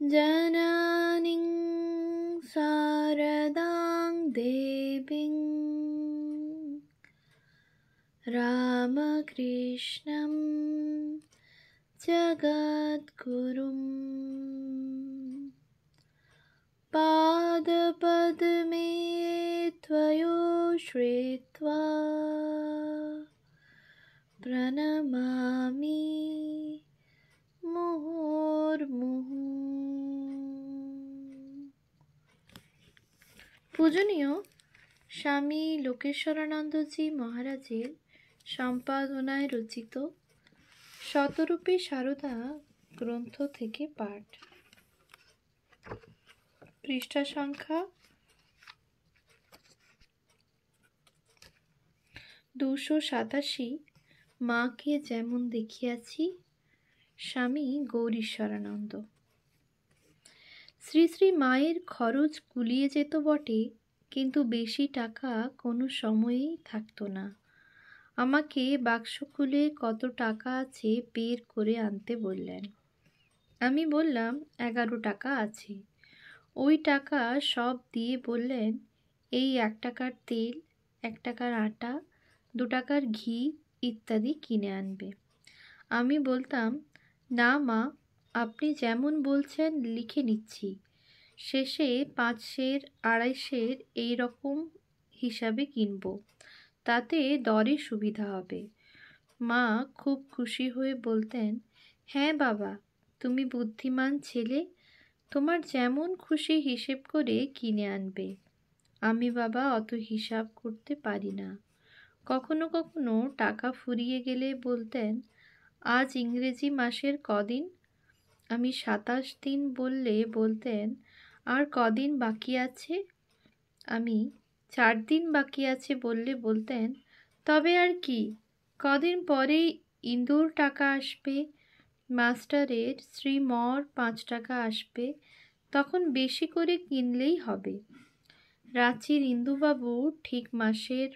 जननीं शारदां देवीं रामकृष्णं जगद्गुरुं पादपद्मे त्वयो श्रित्वा प्रणमामि মুহুর্মুহু। পূজনীয় স্বামী লোকেশ্বরানন্দজি মহারাজের সম্পাদনায় রচিত শতরূপী সারদা গ্রন্থ থেকে পাঠ। পৃষ্ঠা সংখ্যা 287। মাকে যেমন দেখিয়াছি। স্বামী গৌরীশ্বরানন্দ। শ্রী শ্রী মায়ের খরচ কুলিয়ে যেত বটে, কিন্তু বেশি টাকা কোনো সময়েই থাকতো না। আমাকে বাক্স খুলে কত টাকা আছে বের করে আনতে বললেন। আমি বললাম 11 টাকা আছে। ওই টাকা সব দিয়ে বললেন, এই 1 টাকার তেল, 1 টাকার আটা, 2 টাকার ঘি ইত্যাদি কিনে আনবে। আমি বলতাম, না মা, আপনি যেমন বলছেন লিখে নিচ্ছি। শেষে 5 সের 2.5 সের এই রকম হিসাবে কিনব, তাতে দরে সুবিধা হবে। মা খুব খুশি হয়ে বলতেন, হ্যাঁ বাবা, তুমি বুদ্ধিমান ছেলে, তোমার যেমন খুশি হিসেব করে কিনে আনবে। আমি বাবা অত হিসাব করতে পারি না। কখনো কখনো টাকা ফুরিয়ে গেলে বলতেন, আজ ইংরেজি মাসের কদিন? আমি 27 দিন বললে বলতেন, আর কদিন বাকি আছে? আমি 4 দিন বাকি আছে বললে বলতেন, তবে আর কি, কদিন পরেই ইন্দুর টাকা আসবে, মাস্টারের শ্রীমর 5 টাকা আসবে, তখন বেশি করে কিনলেই হবে। রাঁচির ইন্দুবাবু ঠিক মাসের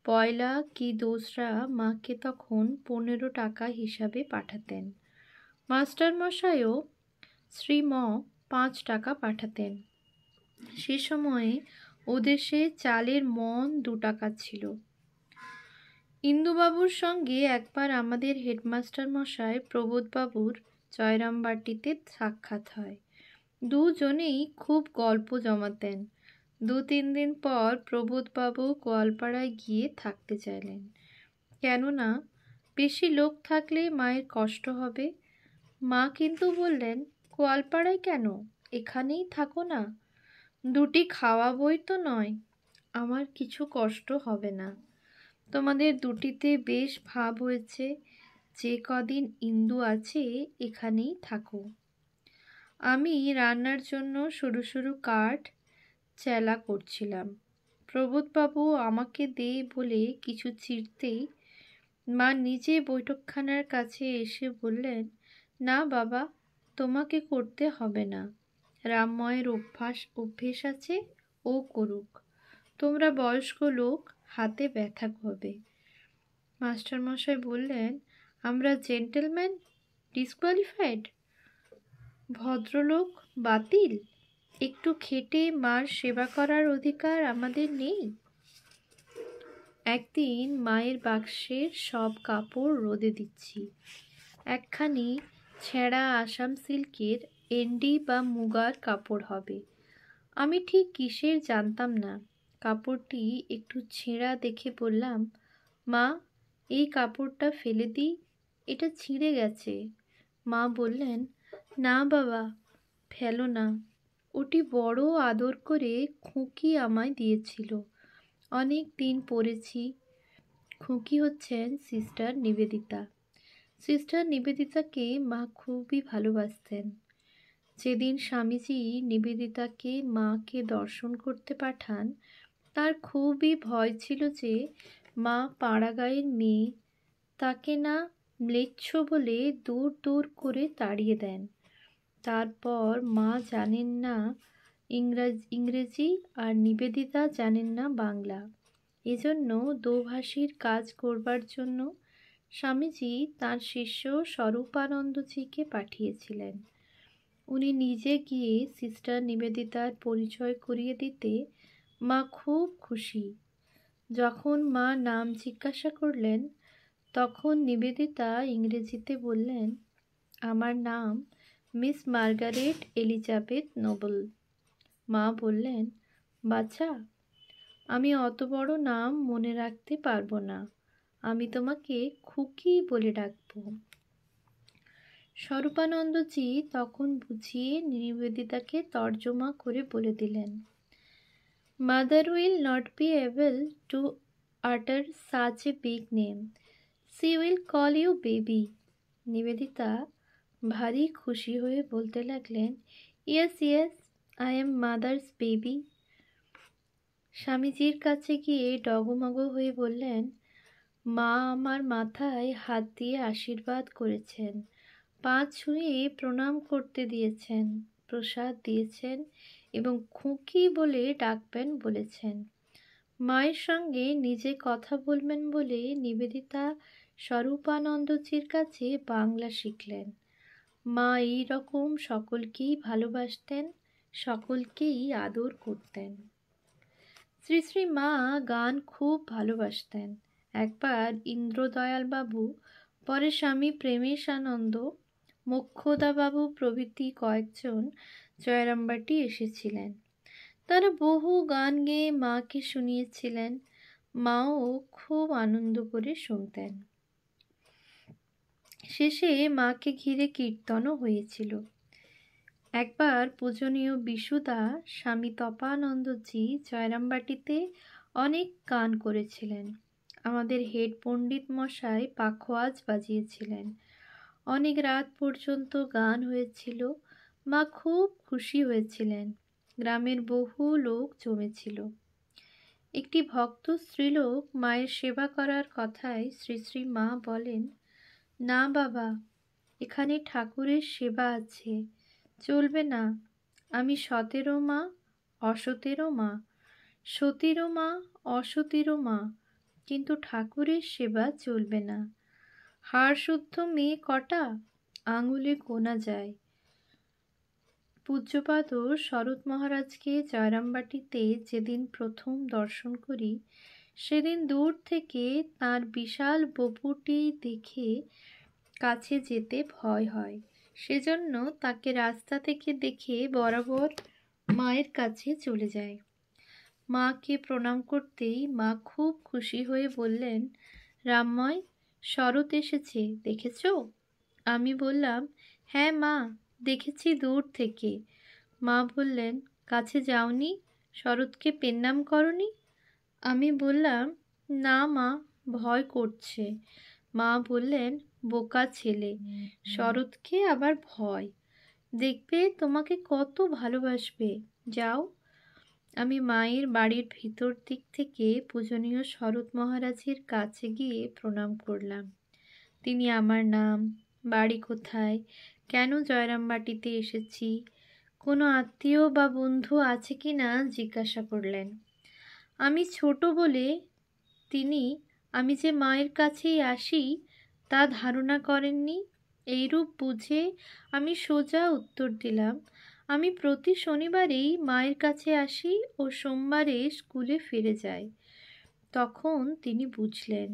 1 কি 2 মাকে তখন 15 টাকা হিসাবে পাঠাতেন। মাস্টারমশাইও শ্রীম 5 টাকা পাঠাতেন। সে সময়ে ওদেশে চালের মণ 2 টাকা ছিল। ইন্দুবাবুর সঙ্গে একবার আমাদের হেডমাস্টার মশাই প্রবোধবাবুর জয়রামবাটিতে সাক্ষাৎ হয়। দুজনেই খুব গল্প জমাতেন। 2-3 দিন পর প্রবোধবাবু গোয়ালপাড়ায় গিয়ে থাকতে চাইলেন, কেননা বেশি লোক থাকলে মায়ের কষ্ট হবে। মা কিন্তু বললেন, গোয়ালপাড়ায় কেন, এখানেই থাকো না, 2টি খাওয়াবই তো নয়, আমার কিছু কষ্ট হবে না, তোমাদের 2টিতে বেশ ভাব হয়েছে, যে কদিন ইন্দু আছে এখানেই থাকো। আমি রান্নার জন্য সরু সরু কাঠ চেলা করছিলাম। প্রবোধবাবু আমাকে দে বলে কিছু ছিঁড়তেই মা নিজে বৈঠকখানার কাছে এসে বললেন, না বাবা, তোমাকে করতে হবে না, রামময়ের অভ্যেস আছে, ও করুক, তোমরা বয়স্ক লোক, হাতে ব্যথা হবে। মাস্টারমশাই বললেন, আমরা জেন্টেলম্যান ডিসকোয়ালিফাইড, ভদ্রলোক বাতিল, একটু খেটে মার সেবা করার অধিকার আমাদের নেই? একদিন মায়ের বাক্সের সব কাপড় রোদে দিচ্ছি। একখানি ছেঁড়া আসাম সিল্কের এন্ডি বা মুগার কাপড় হবে। আমি ঠিক কিসের জানতাম না। কাপড়টি একটু ছেঁড়া দেখে বললাম, মা, এই কাপড়টা ফেলে দিই, এটা ছিঁড়ে গেছে। মা বললেন, না বাবা, ফেলো না, ওটি বড় আদর করে খুকি আমায় দিয়েছিল, অনেক দিন পরেছি। খুকি হচ্ছেন সিস্টার নিবেদিতা। সিস্টার নিবেদিতাকে মা খুবই ভালোবাসতেন। যেদিন স্বামীজি নিবেদিতাকে মাকে দর্শন করতে পাঠান, তার খুবই ভয় ছিল যে মা পাড়াগাঁয়ের মেয়ে, তাকে না ম্লেচ্ছ বলে দূর দূর করে তাড়িয়ে দেন। তারপর মা জানেন না ইংরেজি আর নিবেদিতা জানেন না বাংলা। এজন্য দোভাষীর কাজ করবার জন্য স্বামীজি তাঁর শিষ্য স্বরূপানন্দজিকে পাঠিয়েছিলেন। উনি নিজে গিয়ে সিস্টার নিবেদিতার পরিচয় করিয়ে দিতে মা খুব খুশি। যখন মা নাম জিজ্ঞাসা করলেন, তখন নিবেদিতা ইংরেজিতে বললেন, আমার নাম মিস মার্গারেট এলিজাবেথ নোবেল। মা বললেন, বাচ্চা, আমি অত বড় নাম মনে রাখতে পারবো না, আমি তোমাকে খুকি বলে ডাকবো। স্বরূপানন্দজি তখন বুঝিয়ে নিবেদিতাকে তর্জমা করে বলে দিলেন, mother will not be able to utter such a big name. She will call you baby. Nivedita ভারী খুশি হয়ে বলতে লাগলেন, yes yes, I am mother's baby. স্বামীজির কাছে গিয়ে ডগমগ হয়ে বললেন, মা আমার মাথায় হাত দিয়ে আশীর্বাদ করেছেন, পা ছুঁয়ে প্রণাম করতে দিয়েছেন, প্রসাদ দিয়েছেন এবং খুকি বলে ডাকবেন বলেছেন। মায়ের সঙ্গে নিজে কথা বলবেন বলে নিবেদিতা স্বরূপানন্দজির কাছে বাংলা শিখলেন। মা এই রকম সকলকেই ভালোবাসতেন, সকলকেই আদর করতেন। শ্রী শ্রী মা গান খুব ভালোবাসতেন। একবার ইন্দ্রদয়ালবাবু, পরে স্বামী প্রেমেশানন্দ, মোক্ষদাবাবু প্রভৃতি কয়েকজন জয়রামবাটি এসেছিলেন। তারা বহু গান গেয়ে মাকে শুনিয়েছিলেন। মাও খুব আনন্দ করে শুনতেন। শেষে মাকে ঘিরে কীর্তনও হয়েছিল। একবার পূজনীয় বিশুদা স্বামী তপানন্দজি জয়রামবাটিতে অনেক গান করেছিলেন। আমাদের হেড পণ্ডিত মশাই পাখোয়াজ বাজিয়েছিলেন। অনেক রাত পর্যন্ত গান হয়েছিল। মা খুব খুশি হয়েছিলেন। গ্রামের বহু লোক জমেছিল। একটি ভক্ত স্ত্রীলোক মায়ের সেবা করার কথায় শ্রী শ্রী মা বলেন, না বাবা, এখানে ঠাকুরের সেবা আছে, চলবে না। আমি সতেরও মা, অসতেরও মা, সতীরও মা, অসতীরও মা, কিন্তু ঠাকুরের সেবা চলবে না। হাড়শুদ্ধ মেয়ে কটা, আঙুলে গোনা যায়। পূজ্যপাদ শরৎ মহারাজকে জয়রামবাটিতে যেদিন প্রথম দর্শন করি, সেদিন দূর থেকে তাঁর বিশাল বপুটি দেখে কাছে যেতে ভয় হয়। সেজন্য তাকে রাস্তা থেকে দেখে বরাবর মায়ের কাছে চলে যায়। মাকে প্রণাম করতেই মা খুব খুশি হয়ে বললেন, রামময়, শরৎ এসেছে, দেখেছ? আমি বললাম, হ্যাঁ মা, দেখেছি দূর থেকে। মা বললেন, কাছে যাওনি? শরৎকে পেন্নাম করনি? আমি বললাম, না মা, ভয় করছে। মা বললেন, বোকা ছেলে, শরৎকে আবার ভয়, দেখবে তোমাকে কত ভালোবাসবে, যাও। আমি মায়ের বাড়ির ভিতর দিক থেকে পূজনীয় শরৎ মহারাজের কাছে গিয়ে প্রণাম করলাম। তিনি আমার নাম, বাড়ি কোথায়, কেন জয়রামবাটিতে এসেছি, কোনো আত্মীয় বা বন্ধু আছে কি না জিজ্ঞাসা করলেন। আমি ছোট বলে তিনি আমি যে মায়ের কাছেই আসি তা ধারণা করেননি। এইরূপ বুঝে আমি সোজা উত্তর দিলাম, আমি প্রতি শনিবারেই মায়ের কাছে আসি ও সোমবারে স্কুলে ফিরে যাই। তখন তিনি বুঝলেন।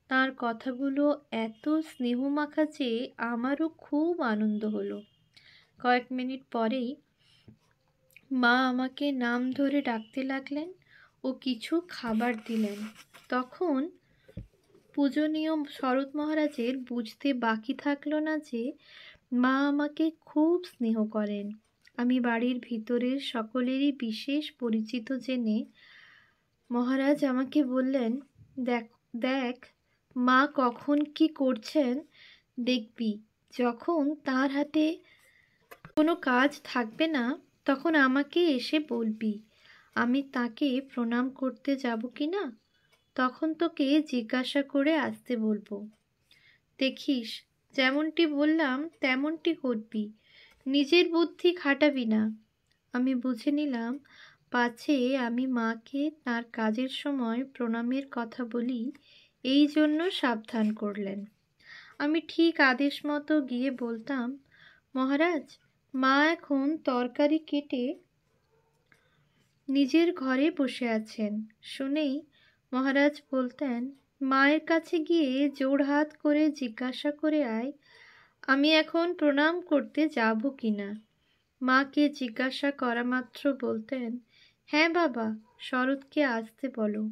তাঁর কথাগুলো এত স্নেহমাখা যে আমারও খুব আনন্দ হলো। কয়েক মিনিট পরেই মা আমাকে নাম ধরে ডাকতে লাগলেন ও কিছু খাবার দিলেন। তখন পূজনীয় শরৎ মহারাজের বুঝতে বাকি থাকলো না যে মা আমাকে খুব স্নেহ করেন। আমি বাড়ির ভিতরের সকলেরই বিশেষ পরিচিত জেনে মহারাজ আমাকে বললেন, দেখ দেখ মা কখন কি করছেন দেখবি। যখন তার হাতে কোনো কাজ থাকবে না, তখন আমাকে এসে বলবি, আমি তাকে প্রণাম করতে যাব কি না, তখন তোকে জিজ্ঞাসা করে আসতে বলবো। দেখিস, যেমনটি বললাম তেমনটি করবি, নিজের বুদ্ধি খাটাবি না। আমি বুঝে নিলাম পাছে আমি মাকে তার কাজের সময় প্রণামের কথা বলি, এই জন্য সাবধান করলেন। আমি ঠিক আদেশ মতো গিয়ে বলতাম, মহারাজ, মা এখন তরকারি কেটে নিজের ঘরে বসে আছেন শুনেই মহারাজ বলতেন, মায়ের কাছে গিয়ে জোড়হাত করে জিজ্ঞাসা করে আয় আমি এখন প্রণাম করতে যাব কিনা। মাকে জিজ্ঞাসা করা মাত্র বলতেন, হ্যাঁ বাবা, শরৎকে আসতে বলো।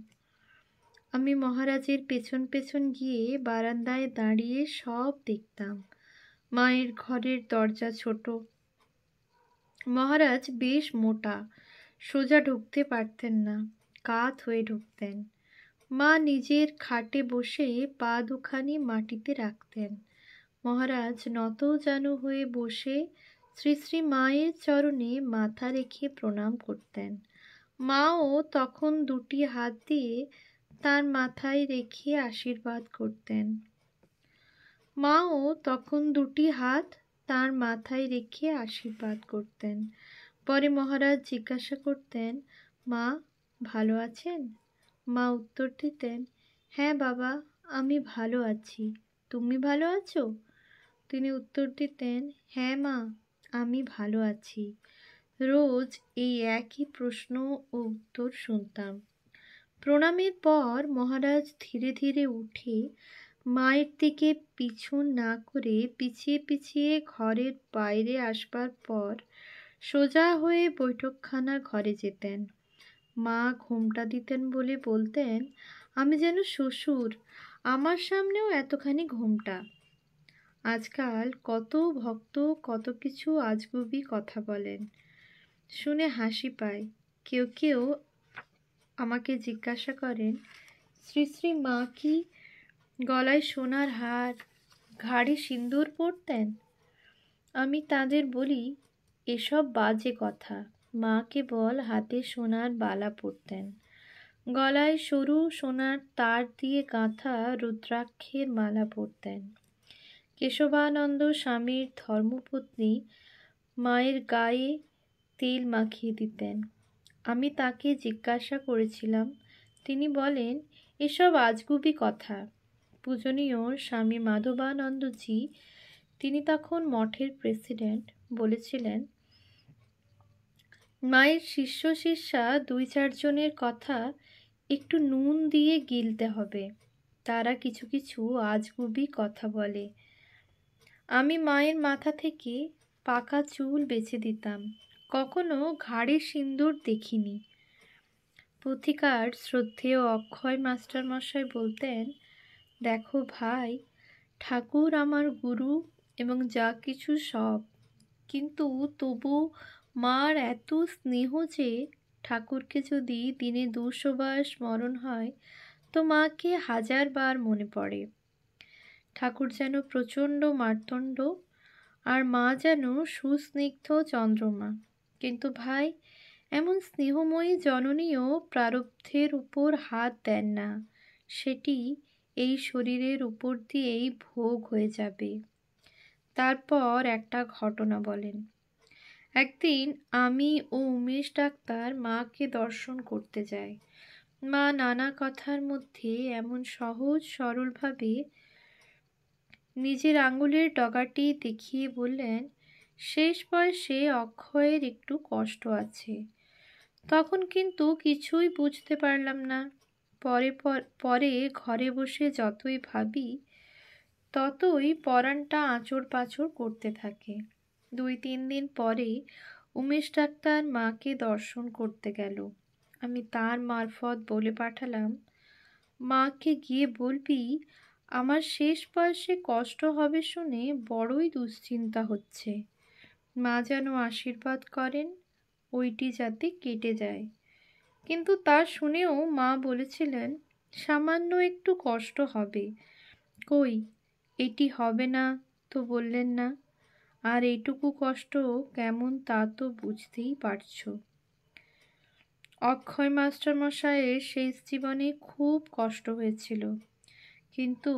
আমি মহারাজের পেছন পেছন গিয়ে বারান্দায় দাঁড়িয়ে সব দেখতাম। মায়ের ঘরের দরজা ছোট, মহারাজ বেশ মোটা, সোজা ঢুকতে পারতেন না, কাত হয়ে ঢুকতেন। মা নিজের খাটে বসে পা দুখানি মাটিতে রাখতেন। মহারাজ নত জানু হয়ে বসে শ্রী শ্রী মায়ের চরণে মাথা রেখে প্রণাম করতেন। মাও তখন দুটি হাত দিয়ে তার মাথায় রেখে আশীর্বাদ করতেন। মাও তখন দুটি হাত তার মাথায় রেখে আশীর্বাদ করতেন। পরে মহারাজ জিজ্ঞাসা করতেন, মা ভালো আছেন? মা উত্তর দিতেন, হ্যাঁ বাবা, আমি ভালো আছি, তুমি ভালো আছো? তিনি উত্তর দিতেন, হ্যাঁ মা, আমি ভালো আছি। রোজ এই একই প্রশ্ন ও উত্তর শুনতাম। প্রণামের পর মহারাজ ধীরে ধীরে উঠে মায়ের দিকে পিছু না করে পিছিয়ে পিছিয়ে ঘরের বাইরে আসবার পর সোজা হয়ে বৈঠকখানা ঘরে যেতেন। মা ঘোমটা দিতেন বলে বলতেন, আমি যেন শ্বশুর, আমার সামনেও এতখানি ঘোমটা। আজকাল কত ভক্ত কত কিছু আজগুবি কথা বলেন, শুনে হাসি পায়। কেউ কেউ আমাকে জিজ্ঞাসা করেন, শ্রী শ্রী মা কি গলায় সোনার হার, ঘাড়ে সিন্দুর পরতেন? আমি তাদের বলি, এসব বাজে কথা। মা কেবল হাতে সোনার বালা পরতেন, গলায় সরু সোনার তার দিয়ে গাঁথা রুদ্রাক্ষের মালা পরতেন। কেশবানন্দ স্বামীর ধর্মপত্নী মায়ের গায়ে তেল মাখিয়ে দিতেন। আমি তাকে জিজ্ঞাসা করেছিলাম, তিনি বলেন, এসব আজগুবি কথা। পূজনীয় স্বামী মাধবানন্দজি, তিনি তখন মঠের প্রেসিডেন্ট, বলেছিলেন, মায়ের শিষ্য শিষ্যা 2-4 জনের কথা একটু নুন দিয়ে গিলতে হবে, তারা কিছু কিছু আজগুবি কথা বলে। আমি মায়ের মাথা থেকে পাকা চুল বেছে দিতাম, কখনো ঘাড়ে সিন্দুর দেখিনি। পথিকার শ্রদ্ধেয় অক্ষয় মাস্টার মশাই বলতেন, দেখো ভাই, ঠাকুর আমার গুরু এবং যা কিছু সব, কিন্তু তবু মার এত স্নেহ যে ঠাকুরকে যদি দিনে 200 বার স্মরণ হয় তো মাকে 1000 বার মনে পড়ে। ঠাকুর যেন প্রচণ্ড মার্তণ্ড আর মা যেন সুস্নিগ্ধ চন্দ্রমা। কিন্তু ভাই, এমন স্নেহময়ী জননীও প্রারব্ধের উপর হাত দেন না, সেটি এই শরীরের উপর দিয়েই ভোগ হয়ে যাবে। তারপর একটা ঘটনা বলেন। একদিন আমি ও উমেশ ডাক্তার মাকে দর্শন করতে যাই। মা নানা কথার মধ্যে এমন সহজ সরলভাবে নিজের আঙুলের ডগাটি দেখিয়ে বললেন, শেষ বয়সে অক্ষয়ের একটু কষ্ট আছে। তখন কিন্তু কিছুই বুঝতে পারলাম না। পরে ঘরে বসে যতই ভাবি ততই পরাণটা আঁচড় পাঁচড় করতে থাকে। 2-3 দিন পরে উমেশ ডাক্তার মাকে দর্শন করতে গেল। আমি তার মারফত বলে পাঠালাম, মাকে গিয়ে বলবি আমার শেষ বয়সে কষ্ট হবে শুনে বড়ই দুশ্চিন্তা হচ্ছে। মা যেন আশীর্বাদ করেন ওইটি যাতে কেটে যায়। কিন্তু তা শুনেও মা বলেছিলেন, সামান্য একটু কষ্ট হবে। কই, এটি হবে না তো বললেন না, আর এইটুকু কষ্ট কেমন তা তো বুঝতেই পারছো। অক্ষয় মাস্টার মশাইয়ের শেষ জীবনে খুব কষ্ট হয়েছিল, কিন্তু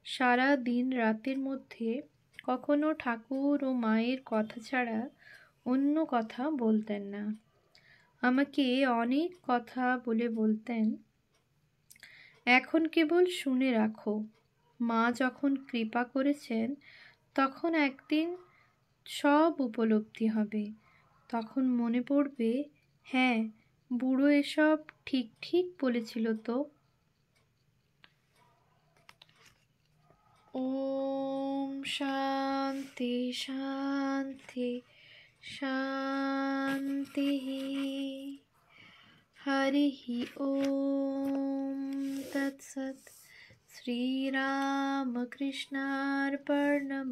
সারা দিন রাতের মধ্যে কখনো ঠাকুর ও মায়ের কথা ছাড়া অন্য কথা বলতেন না। আমাকে অনেক কথা বলে বলতেন, এখন কেবল শুনে রাখো, মা যখন কৃপা করেছেন তখন একদিন সব উপলব্ধি হবে। তখন মনে পড়বে, হ্যাঁ, বুড়ো এসব ঠিক ঠিক বলেছিল তো। ওম শান্তি শান্তি শান্তি। হরি ওম তৎসৎ। শ্রীরামকৃষ্ণার্পণমস্তু।